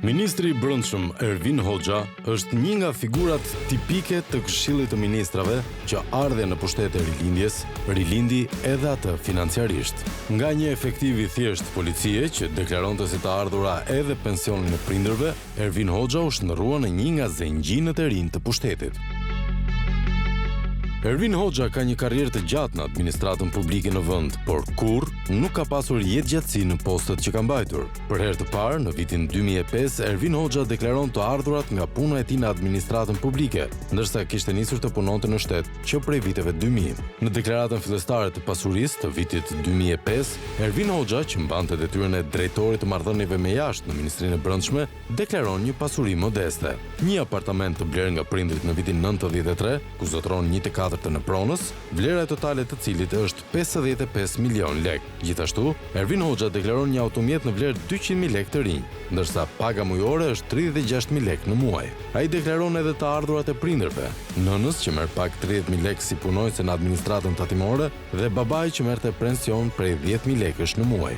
Ministri i Brendshëm Ervin Hoxha është një nga figurat tipike të Këshillit të Ministrave që ardhe në pushtet e rilindjes, rilindi edhe atë financiarisht. Nga një efektiv i thjesht policie që deklaronte si të ardhura edhe pensionin e prindërve, Ervin Hoxha u shndërrua në një nga zengjinët e rinj të pushtetit. Ervin Hoxha ka një karrierë të gjatë në administratën publike në vend, por kurrë nuk ka pasur jetëgjatësi në postet që ka mbajtur. Për herë të parë, në vitin 2005, Ervin Hoxha deklaron të ardhurat nga puna e tij në administratën publike, ndërsa kishte nisur të punonte në shtet që prej viteve 2000. Në deklaratën fillestare të pasurisë të vitit 2005, Ervin Hoxha, që mbante detyrën e drejtorit të marrëdhënieve me jashtë në Ministrinë e Brendshme, deklaron një pasuri modeste. Një apartament të blerë nga prindrit në vitin 93, ku zotron 24 në Pronës, vlera e totale të cilit është 55 milion lek. Gjithashtu, Ervin Hoxha deklaron një automjet në vlerë 200.000 lek të rinj, ndërsa paga mujore është 36.000 lek në muaj. Ai deklaron edhe të ardhurat e prindërve, nënës që merr pak 30.000 lek si punonjëse në administratën tatimore dhe babai që merrte pension prej 10.000 lekësh në muaj.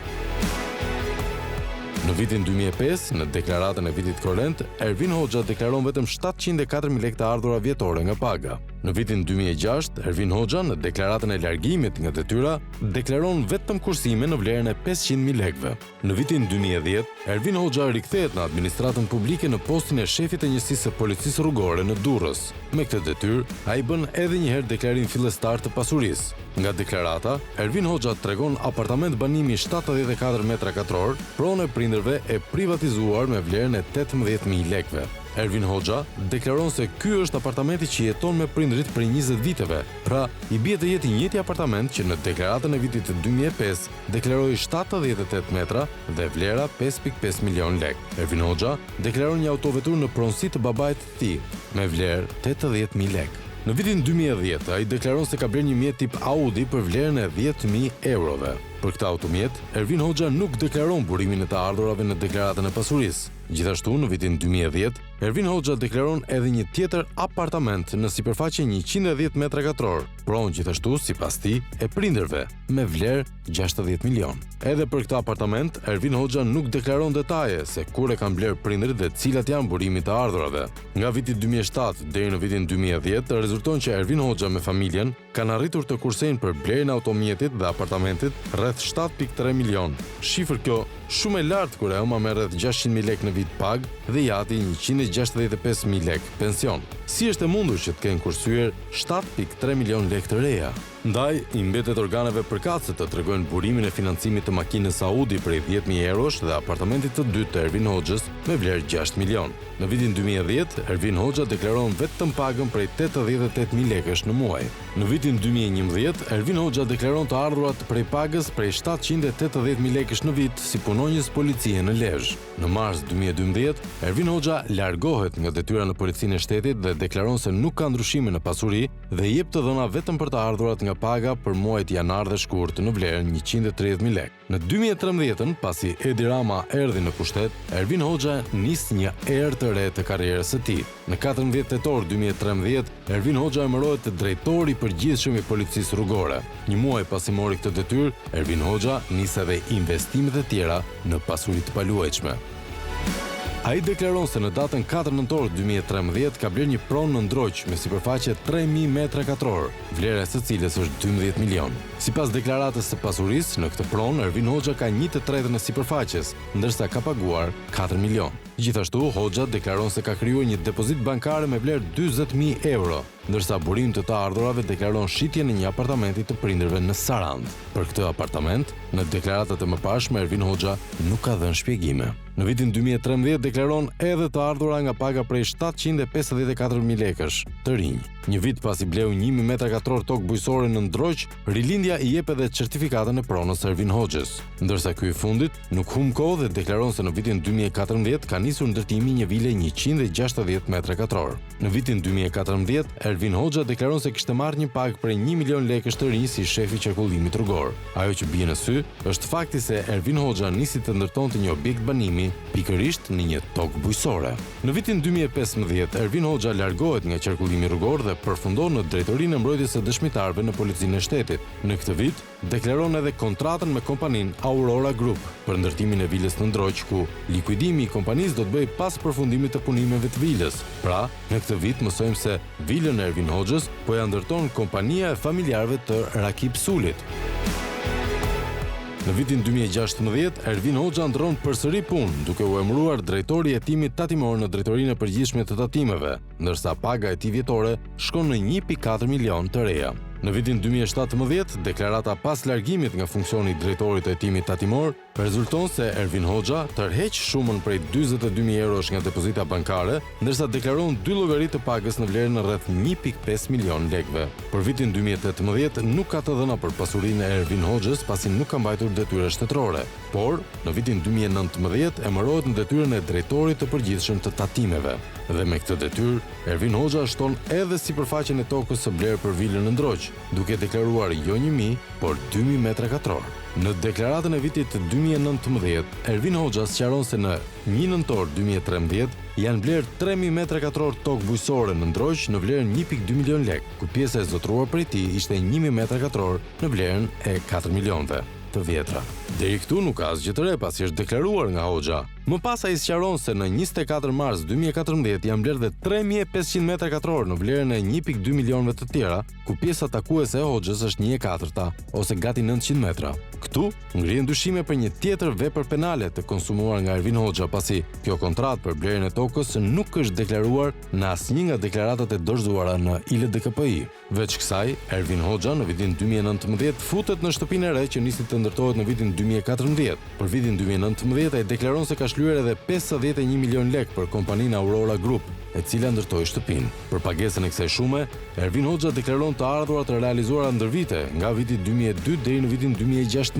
Në vitin 2005, në deklaratën e vitit korrent, Ervin Hoxha deklaron vetëm 704.000 lek të ardhura vjetore nga paga. Në vitin 2006, Ervin Hoxha, në deklaratën e largimit nga detyra, deklaron vetëm kursime në vlerën e 500.000 lekëve. Në vitin 2010, Ervin Hoxha rikthehet në administratën publike në postin e shefit të njësisë së policisë rrugore në Durrës. Me këtë detyrë, ai bën edhe një herë deklarim fillestar të pasurisë. Nga deklarata, Ervin Hoxha tregon apartament banimi 74 metra katror, pronë e prindërve e privatizuar me vlerën e 18.000 lekëve. Ervin Hoxha deklaron se ky është apartamenti që jeton me prindrit për 20 viteve, pra i bie të jetë i njëjti apartament që në deklaratën e vitit 2005 deklaroi 78 metra dhe vlera 5.5 milion lek. Ervin Hoxha deklaron një autovetur në pronësi të babait të tij me vlerë 80.000 lek. Në vitin 2010, ai deklaron se ka blerë një mjet tip Audi për vlerën e 10.000 eurove. Për këtë automjet, Ervin Hoxha nuk deklaron burimin e të ardhurave në deklaratën e pasurisë. Gjithashtu, në vitin 2010, Ervin Hoxha deklaron edhe një tjetër apartament në sipërfaqe 110 metra katror, pronë gjithashtu, sipas tij, e prindërve, me vlerë 60 milion. Edhe për këtë apartament, Ervin Hoxha nuk deklaron detaje se kur e kanë blerë prindërit dhe cilat janë burimit të ardhurave. Nga viti 2007 deri në vitin 2010, rezulton që Ervin Hoxha me familjen kanë arritur të kursejnë për blerjen e automjetit dhe apartamentit rreth 7.3 milion. Shifër kjo shumë e lartë kur e ëma me rreth 600.000 lek në vit pag dhe jati 165.000 lek pension. Si është e mundur që të kenë kursyer 7.3 milion lek të reja? Ndaj, i mbetet organeve përkatëse të tregojnë burimin e financimit të makinës Audi prej 10.000 eurosh dhe apartamentit të dytë të Ervin Hoxhës me vlerë 6 milion. Në vitin 2010, Ervin Hoxha deklaron vetëm pagën prej 88.000 lekësh në muaj. Në vitin 2011, Ervin Hoxha deklaron të ardhurat prej pagës prej 780.000 lekësh në vit si punonjës policie në Lezhë. Në mars 2012, Ervin Hoxha largohet nga detyra në policinë e shtetit dhe deklaron se nuk ka ndryshime në pasuri dhe jep të dhëna vetëm për të ardhurat nga paga për muajt janar dhe shkurt në vlerën 130.000 lek. Në 2013, pasi Edi Rama erdhi në pushtet, Ervin Hoxha nis një erë të re të karrierës së tij. Në 14 tetor 2013, Ervin Hoxha emërohet drejtori i përgjithshëm i policisë rrugore. Një muaj pasi mori këtë detyrë, Ervin Hoxha nis edhe investimet e tjera në pasuri të paluajtshme. Ai deklaron se në datën 4 nëntor 2013 ka blerë një pronë në Ndroq me sipërfaqe 3.000 metra katror, vlera e së cilës është 12 milion. Sipas deklaratës së pasurisë, në këtë pronë Ervin Hoxha ka 1/3 e sipërfaqes, ndërsa ka paguar 4 milion. Gjithashtu, Hoxha deklaron se ka krijuar një depozit bankare me vlerë 40.000 euro, ndërsa burim të ardhurave deklaron shitjen e një apartamenti të prindërve në Sarand. Për këtë apartament, në deklaratat e mëparshme Ervin Hoxha nuk ka dhënë shpjegime. Në vitin 2013 deklaron edhe të ardhura nga paga prej 754.000 lekësh të rinj. Një vit pas i bleu 1.000 metra katror tokë bujësore në Ndroq, rilindja i jep edhe certifikatën e pronës Ervin Hoxhës. Ndërsa ky i fundit nuk humb kohë dhe deklaron se në vitin 2014 ka nisur ndërtimi një vile 160 metra katror. Në vitin 2014, Ervin Hoxha deklaron se kishte marrë një pagë prej 1 milion lekësh të rinj si shefi i qarkullimit rrugor. Ajo që bie në sy është fakti se Ervin Hoxha nisi të ndërtonte një objekt banimi pikërisht në një tokë bujësore. Në vitin 2015, Ervin Hoxha largohet nga qarkullimi rrugor dhe dhe përfundon në drejtorinë e mbrojtjes së dëshmitarëve në Policinë e Shtetit. Në këtë vit, deklaron edhe kontratën me kompaninë Aurora Group për ndërtimin e vilës në Ndroq, ku likuidimi i kompanisë do të bëjë pas përfundimit të punimeve të vilës. Pra, në këtë vit mësojmë se vilën e Ervin Hoxhës po ja ndërton kompania e familjarëve të Rakip Sulit. Në vitin 2016, Ervin Hoxha ndron përsëri punë, duke u emëruar drejtori i hetimit tatimor në drejtorinë e përgjithshme të tatimeve, ndërsa paga e tij vjetore shkon në 1.4 milion të reja. Në vitin 2017, deklarata pas largimit nga funksioni i drejtorit të hetimit tatimor rezulton se Ervin Hoxha tërheq shumën prej 42.000 eurosh nga depozita bankare, ndërsa deklaron 2 llogari të pagës në vlerën rreth 1.5 milion lekëve. Për vitin 2018 nuk ka të dhëna për pasurinë e Ervin Hoxhës pasi nuk ka mbajtur detyra shtetërore, por në vitin 2019 emërohet në detyrën e drejtorit të përgjithshëm të tatimeve. Dhe me këtë detyrë, Ervin Hoxha shton edhe sipërfaqen e tokës së blerë për vilën në Ndroq, duke deklaruar jo 1.000, por 2.000 metra katror. Në deklaratën e vitit 2019, Ervin Hoxha sqaron se në 1 nëntor 2013 janë blerë 3.000 metra katror tokë bujqësore në Ndroq në vlerën 1.2 milion lekë, ku pjesa e zotëruar prej tij ishte 1.000 metra katror në vlerën e 4 milionëve të vjetra. Deri këtu nuk ka asgjë të re pasi është deklaruar nga Hoxha. Më pas ai sqaron se në 24 mars 2014 janë blerë dhe 3.500 metra katror në vlerën e 1.2 milionëve të tjera, ku pjesa takuese e Hoxhës është 1/4 ose gati 900 metra. Këtu ngrihen dyshime për një tjetër vepër penale të konsumuar nga Ervin Hoxha, pasi kjo kontratë për blerjen e tokës nuk është deklaruar në asnjë nga deklaratat e dorëzuara në ILDKPI. Veç kësaj, Ervin Hoxha në vitin 2019 futet në shtëpinë e re që nisi të ndërtohet në vitin 2014. Për vitin 2019 ai deklaron se ka shlyer edhe 51 milion lekë për kompaninë Aurora Group, e cila ndërtoi shtëpinë. Për pagesën e kësaj shume, Ervin Hoxha deklaron të ardhurat të realizuara ndër vite, nga viti 2002 deri në vitin 2016.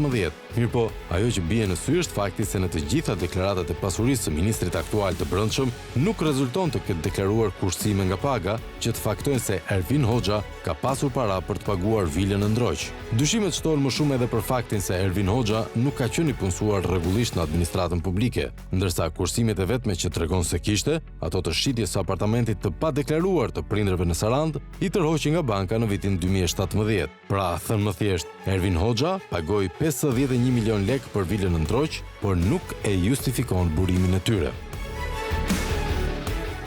Mirpo, ajo që bie në sy është fakti se në të gjitha deklaratat e pasurisë së ministrit aktual të Brendshëm nuk rezulton të ketë deklaruar kursime nga paga që të faktojnë se Ervin Hoxha ka pasur para për të paguar vilën në Ndroq. Dyshimet shtohen më shumë edhe për faktin se Ervin Hoxha nuk ka qenë i punësuar rregullisht në administratën publike, ndërsa kursimet e vetme që tregon se kishte, ato të shitjes së apartamentit të padeklaruar të prindërve në Sarandë, i tërhoqi nga banka në vitin 2017. Pra, thënë më thjesht, Ervin Hoxha pagoi 51 milion lekë për vilën në Ndroq, por nuk e justifikon burimin e tyre.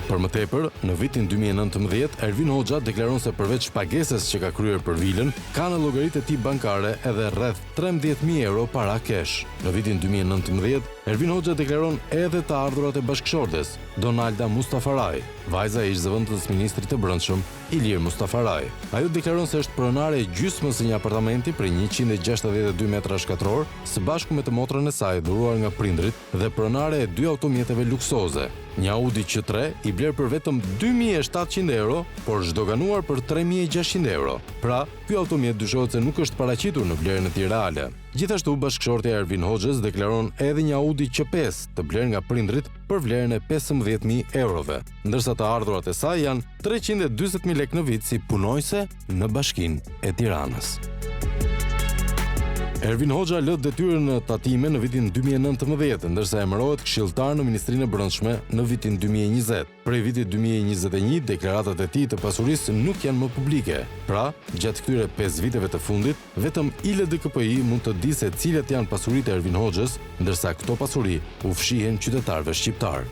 Për më tepër, në vitin 2019, Ervin Hoxha deklaron se përveç pagesës që ka kryer për vilën, ka në llogaritë e tij bankare edhe rreth 13.000 euro para kesh. Në vitin 2019, Ervin Hoxha deklaron edhe të ardhurat e bashkëshortes, Donalda Mustafaraj, vajza e ish-zëvendës ministrit të Brendshëm, Ilir Mustafaraj. Ajo deklaron se është pronare e gjysmës së një apartamenti për 162 metra shkatror, së bashku me të motrën e saj dhuruar nga prindrit dhe pronare e 2 automjeteve luksoze. Një Audi Q3 i bler për vetëm 2.700 euro, por zhdoganuar për 3.600 euro. Pra, ky automjet dyshohet se nuk është paraqitur në vlerën e tij reale. Gjithashtu, bashkëshortja e Ervin Hoxhës deklaron edhe një Audi Q5 të blerë nga prindrit për vlerën e 15.000 eurove, ndërsa të ardhurat e saj janë 340.000 lekë në vit si punojse në Bashkinë e Tiranës. Ervin Hoxha lë detyrën në tatime në vitin 2019, ndërsa emërohet këshilltar në Ministrinë e Brendshme në vitin 2020. Prej vitit 2021, deklaratat e tij të pasurisë nuk janë më publike. Pra, gjatë këtyre 5 viteve të fundit, vetëm ILDKPI mund të di se cilat janë pasuritë e Ervin Hoxhës, ndërsa këto pasuri u fshihen qytetarëve shqiptar.